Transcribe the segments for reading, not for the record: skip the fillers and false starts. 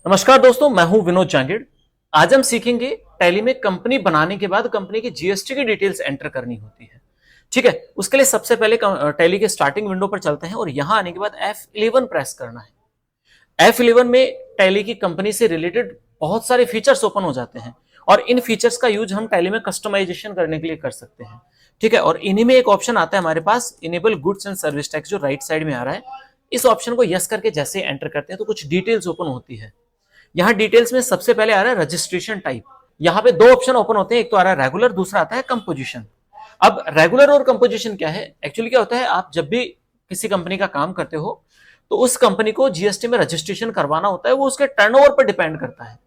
नमस्कार दोस्तों, मैं हूं विनोद जांगिड़। आज हम सीखेंगे टैली में कंपनी बनाने के बाद कंपनी की जीएसटी की डिटेल्स एंटर करनी होती है। ठीक है, उसके लिए सबसे पहले टैली के स्टार्टिंग विंडो पर चलते हैं और यहां आने के बाद F11 प्रेस करना है। F11 में टैली की कंपनी से रिलेटेड बहुत सारे फीचर्स ओपन हो जाते हैं और इन फीचर्स का यूज हम टैली में कस्टमाइजेशन करने के लिए कर सकते हैं। ठीक है, और इन्हीं में एक ऑप्शन आता है हमारे पास, enable goods and service tax, जो राइट साइड में आ रहा है। इस ऑप्शन को यस करके जैसे एंटर करते हैं तो कुछ डिटेल्स ओपन होती है। यहां डिटेल्स में सबसे पहले आ रहा है रजिस्ट्रेशन टाइप। यहां पे दो ऑप्शन ओपन होते हैं, एक तो आ रहा है रेगुलर, दूसरा आता है कंपोजिशन। अब रेगुलर और कंपोजिशन क्या है? एक्चुअली क्या होता है, आप जब भी किसी कंपनी का काम करते हो तो उस कंपनी को जीएसटी में रजिस्ट्रेशन करवाना होता है, वो उसके टर्नओवर पर डिपेंड करता है।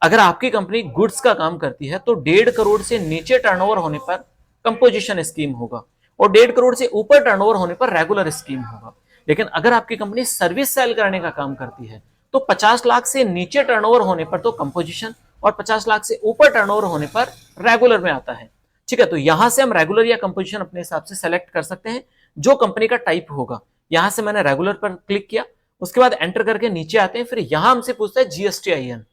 अगर आपकी कंपनी गुड्स का काम करती है तो 1.5 करोड़ से नीचे टर्नओवर होने पर कंपोजिशन स्कीम होगा और 1.5 करोड़ से ऊपर टर्नओवर होने पर रेगुलर स्कीम होगा। लेकिन अगर आपकी कंपनी सर्विस सेल करने का काम करती है तो 50 लाख से नीचे टर्नओवर होने पर तो कंपोजिशन और 50 लाख से ऊपर टर्नओवर होने पर रेगुलर में आता है। ठीक है, तो यहां से हम रेगुलर या कंपोजिशन अपने हिसाब से सेलेक्ट कर सकते हैं, जो कंपनी का टाइप होगा। यहां से मैंने रेगुलर पर क्लिक किया, उसके बाद एंटर करके नीचे आते हैं। फिर यहां हमसे पूछता है जीएसटीआईएन।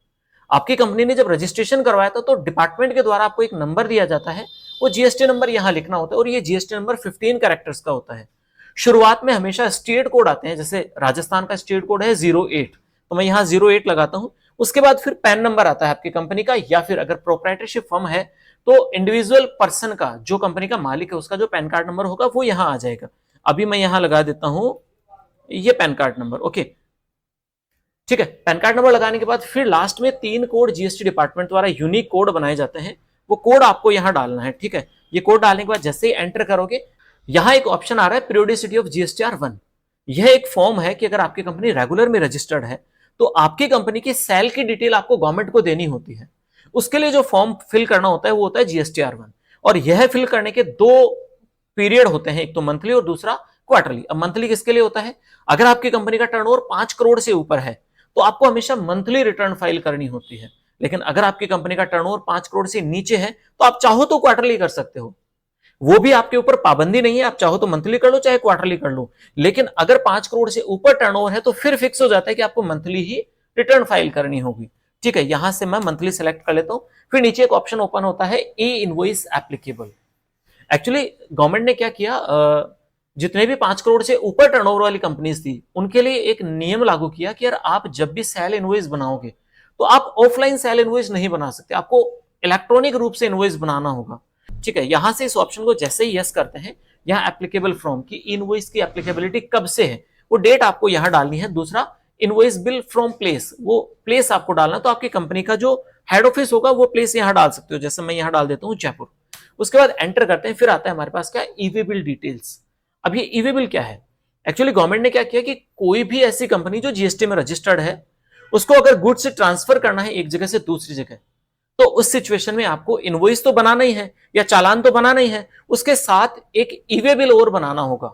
आपकी कंपनी ने जब रजिस्ट्रेशन करवाया था तो डिपार्टमेंट के द्वारा आपको एक नंबर दिया जाता है, वो जीएसटी नंबर यहां लिखना होता है और ये जीएसटी नंबर 15 कैरेक्टर्स का होता है। शुरुआत में हमेशा स्टेट कोड आते हैं, जैसे राजस्थान का स्टेट कोड है 08, तो मैं यहां 08 लगाता हूं। उसके बाद फिर पैन नंबर आता है आपकी कंपनी का, या फिर अगर प्रोप्राइटरशिप फर्म है तो इंडिविजुअल पर्सन का, जो कंपनी का मालिक है, उसका जो पैन कार्ड नंबर होगा वो यहां आ जाएगा। अभी मैं यहां लगा देता हूं ये पैन कार्ड नंबर। ओके, ठीक है। पैन कार्ड नंबर लगाने के बाद फिर लास्ट में 3 कोड जीएसटी डिपार्टमेंट द्वारा यूनिक कोड बनाए जाते हैं, वो कोड आपको यहां डालना है। ठीक है, ये कोड डालने के बाद जैसे ही एंटर करोगे, यहां एक ऑप्शन आ रहा है पीरियोडिसिटी ऑफ जीएसटीआर 1। यह एक फॉर्म है कि अगर आपकी कंपनी रेगुलर में रजिस्टर्ड है तो आपकी कंपनी की सेल की डिटेल आपको गवर्नमेंट को देनी होती है। उसके लिए जो फॉर्म फिल करना होता है वो होता है जीएसटीआर 1। और यह फिल करने के 2 पीरियड होते हैं, एक तो मंथली और दूसरा क्वार्टरली। अब मंथली किसके लिए होता है? अगर आपकी कंपनी का टर्नओवर 5 करोड़ से ऊपर है तो आपको हमेशा मंथली रिटर्न फाइल करनी होती है। लेकिन अगर आपकी कंपनी का टर्नओवर 5 करोड़ से नीचे है तो आप चाहो तो क्वार्टरली कर सकते हो, वो भी आपके ऊपर पाबंदी नहीं है। आप चाहो तो मंथली कर लो चाहे क्वार्टरली कर लो। लेकिन अगर 5 करोड़ से ऊपर टर्नओवर है तो फिर फिक्स हो जाता है कि आपको मंथली ही रिटर्न फाइल करनी होगी। ठीक है, यहां से मैं मंथली सेलेक्ट कर लेता हूं। फिर नीचे एक ऑप्शन ओपन होता है ई इनवॉइस एप्लीकेबल। एक्चुअली गवर्नमेंट ने क्या किया, जितने भी 5 करोड़ से ऊपर टर्नओवर वाली कंपनीज थी उनके लिए एक नियम लागू किया कि यार आप जब भी सेल इनवॉइस बनाओगे तो आप ऑफलाइन सेल इनवॉइस नहीं बना सकते, आपको इलेक्ट्रॉनिक रूप से इनवॉइस बनाना होगा। ठीक है, यहां से इस ऑप्शन को जैसे ही यस करते हैं, यहां एप्लीकेबल फ्रॉम की इनवॉइस की एप्लीकेबिलिटी कब से है वो डेट आपको यहां डालनी है। दूसरा इनवॉइस बिल फ्रॉम प्लेस, वो प्लेस आपको डालना, तो आपकी कंपनी का जो हेड ऑफिस होगा वो प्लेस यहां डाल सकते हो, जैसे मैं यहां डाल देता हूं जयपुर। उसके बाद एंटर करते हैं, फिर आता है हमारे पास क्या, ईवी बिल डिटेल्स। अब ये ईवी बिल क्या है? एक्चुअली गवर्नमेंट ने क्या किया कि कोई भी ऐसी कंपनी जो जीएसटी में रजिस्टर्ड है उसको अगर गुड्स से ट्रांसफर करना है एक जगह से दूसरी जगह, तो उस सिचुएशन में आपको इनवॉइस तो बनाना ही है या चालान तो बनाना ही है, उसके साथ एक ईवे बिल और बनाना होगा।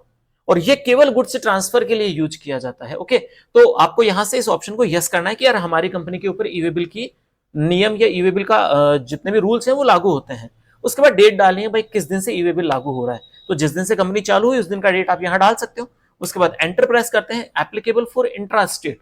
और ये केवल गुड्स से ट्रांसफर के लिए यूज किया जाता है। ओके, तो आपको यहां से इस ऑप्शन को यस करना है कि यार हमारी कंपनी के ऊपर ईवे बिल की नियम या ईवे बिल का जितने भी रूल्स हैं वो लागू होते हैं। उसके बाद डेट डालनी है, भाई किस दिन से ईवे बिल लागू हो रहा है, तो जिस दिन से कंपनी चालू हुई उस दिन का डेट आप यहां डाल सकते हो। उसके बाद एंटर प्रेस करते हैं। Applicable for intra state,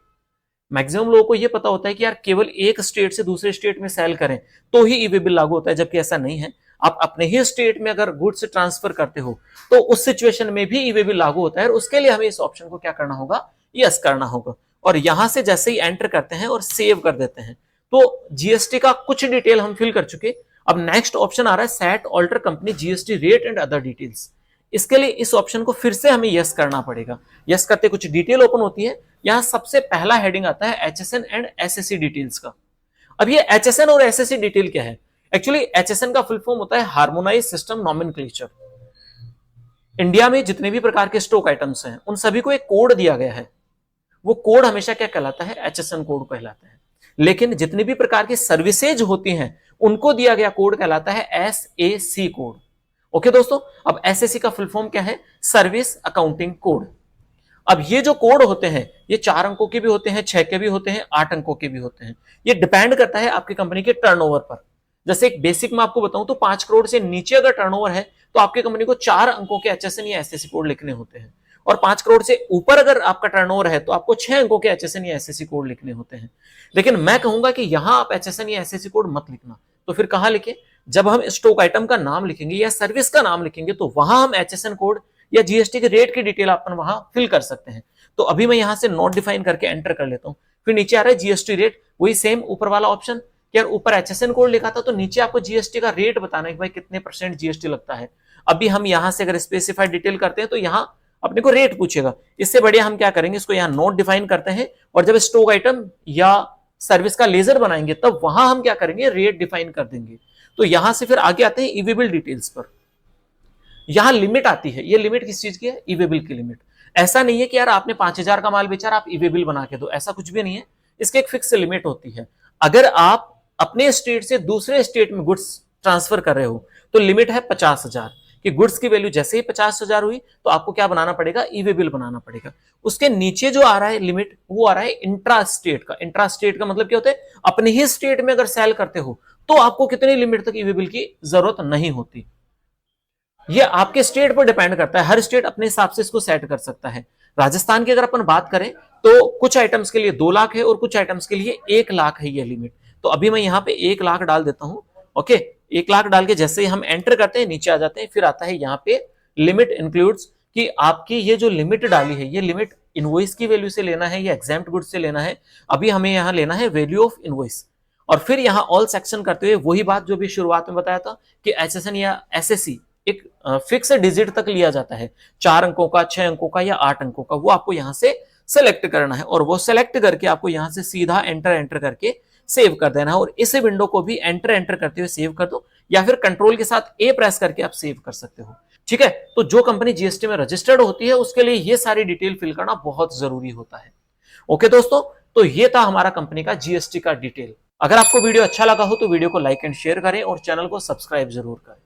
maximum लोगों को यह पता होता है कि यार केवल एक स्टेट से दूसरे स्टेट में सेल करें तो ही ईवे बिल लागू होता है, जबकि ऐसा नहीं है। आप अपने ही स्टेट में अगर गुड्स ट्रांसफर करते हो तो उस सिचुएशन में भी ईवे बिल लागू होता है, और उसके लिए हमें इस ऑप्शन को क्या करना होगा, यस करना होगा। और यहां से जैसे ही एंटर करते हैं और सेव कर देते हैं तो जीएसटी का कुछ डिटेल हम फिल कर चुके। अब नेक्स्ट ऑप्शन आ रहा है set alter company GST rate and other details. इसके लिए इस ऑप्शन को फिर से हमें यस करना पड़ेगा। यस करते कुछ डिटेल ओपन होती है। यहां सबसे पहला हेडिंग आता है एचएसएन एंड एसएससी डिटेल्स का। अब ये एचएसएन और एसएससी डिटेल क्या है? एक्चुअली एचएसएन का फुल फॉर्म होता है हार्मोनाइज सिस्टम नॉमेनक्लेचर। इंडिया में जितने भी प्रकार के स्टॉक आइटम्स हैं उन सभी को एक कोड दिया गया है, वो कोड हमेशा क्या कहलाता है, एचएसएन कोड कहलाता है। लेकिन जितनी भी प्रकार की सर्विसेज होती हैं उनको दिया गया कोड कहलाता है एसएसी कोड। ओके दोस्तों, अब एसएसी का फुल फॉर्म क्या है, सर्विस अकाउंटिंग कोड। अब ये जो कोड होते हैं ये 4 अंकों के भी होते हैं, 6 के भी होते हैं, 8 अंकों के भी होते हैं। ये डिपेंड करता है आपकी कंपनी के टर्नओवर पर। जैसे एक बेसिक में आपको बताऊं तो 5 करोड़ से नीचे अगर टर्नओवर है तो आपकी कंपनी को 4 अंकों के एचएसएन या एसएससी कोड लिखने होते हैं। और 5 करोड़ से ऊपर अगर आपका टर्नओवर है तो आपको 6 अंकों के HSN या SSC कोड लिखने होते हैं। लेकिन मैं कहूंगा कि यहां आप HSN या SSC कोड मत लिखना। तो फिर कहां लिखे? जब हम स्टॉक आइटम का नाम लिखेंगे या सर्विस का नाम लिखेंगे तो वहां हम HSN कोड या GST के रेट की डिटेल अपन वहां फिल कर सकते हैं। तो अभी मैं यहां से नोट डिफाइन करके एंटर कर लेता हूं। फिर नीचे आ रहा है GST रेट, वही सेम ऊपर वाला ऑप्शन। यार ऊपर HSN कोड लिखा था तो नीचे आपको GST का रेट बताना है कि भाई कितने % GST लगता है। अभी हम यहां से अगर स्पेसिफाइड डिटेल करते हैं तो यहां अपने को रेट पूछेगा। इससे बढ़िया हम क्या करेंगे, इसको यहां नोट डिफाइन करते हैं और जब स्टॉक आइटम या सर्विस का लेजर बनाएंगे तब वहां हम क्या करेंगे, रेट डिफाइन कर देंगे। तो यहां से फिर आगे आते हैं ईवेबल डिटेल्स पर। यहां लिमिट आती है। ये लिमिट किस चीज की है? ईवेबल की लिमिट। ऐसा नहीं है कि यार आपने 5,000 का माल बेचा, आप ईवेबल बना के दो, ऐसा कुछ भी नहीं है। इसकी एक फिक्स लिमिट होती है। अगर आप अपने स्टेट से दूसरे स्टेट में गुड्स ट्रांसफर कर रहे हो तो लिमिट है 50,000 कि गुड्स की वैल्यू जैसे ही 50,000 हुई तो आपको क्या बनाना पड़ेगा, ईवेबल बनाना पड़ेगा। उसके नीचे जो आ रहा है लिमिट, वो आ रहा है इंट्रा स्टेट का। इंट्रा स्टेट का मतलब क्या होता है? अपने ही स्टेट में अगर सेल करते हो तो आपको कितनी लिमिट तक ईवेबल की जरूरत नहीं होती। ये आपके स्टेट पर डिपेंड करता है। हर स्टेट अपने हिसाब से इसको सेट कर सकता है। राजस्थान की अगर अपन बात करें तो कुछ आइटम्स के लिए 2 लाख है और कुछ आइटम्स के लिए 1 लाख है ये लिमिट। तो अभी मैं यहाँ पे 1 लाख डाल देता हूं। ओके, 1 लाख डाल के जैसे ही हम एंटर करते हैं नीचे आ जाते हैं। फिर आता है यहाँ पे लिमिट इंक्लूड्स, कि आपकी ये जो लिमिट डाली है ये लिमिट इनवॉइस की वैल्यू से लेना है या एग्जाम्प्ट गुड्स से लेना है। अभी हमें यहाँ लेना है वैल्यू ऑफ इनवॉइस। और फिर यहाँ ऑल सेक्शन करते हुए वही बात जो भी शुरुआत में बताया था कि HSN या SSC एक फिक्स डिजिट तक लिया जाता है, 4 अंकों का, 6 अंकों का या 8 अंकों का, वो आपको यहां से सेलेक्ट करना है और वो सेलेक्ट करके आपको यहां से सीधा एंटर करके सेव कर देना है। और इस विंडो को भी एंटर करते हुए सेव कर दो या फिर कंट्रोल के साथ A प्रेस करके आप सेव कर सकते हो। ठीक है, तो जो कंपनी GST में रजिस्टर्ड होती है उसके लिए ये सारी डिटेल फिल करना बहुत जरूरी होता है। ओके दोस्तों, तो ये था हमारा कंपनी का GST का डिटेल। अगर आपको वीडियो अच्छा लगा हो तो वीडियो को लाइक एंड शेयर करें और चैनल को सब्सक्राइब जरूर करें।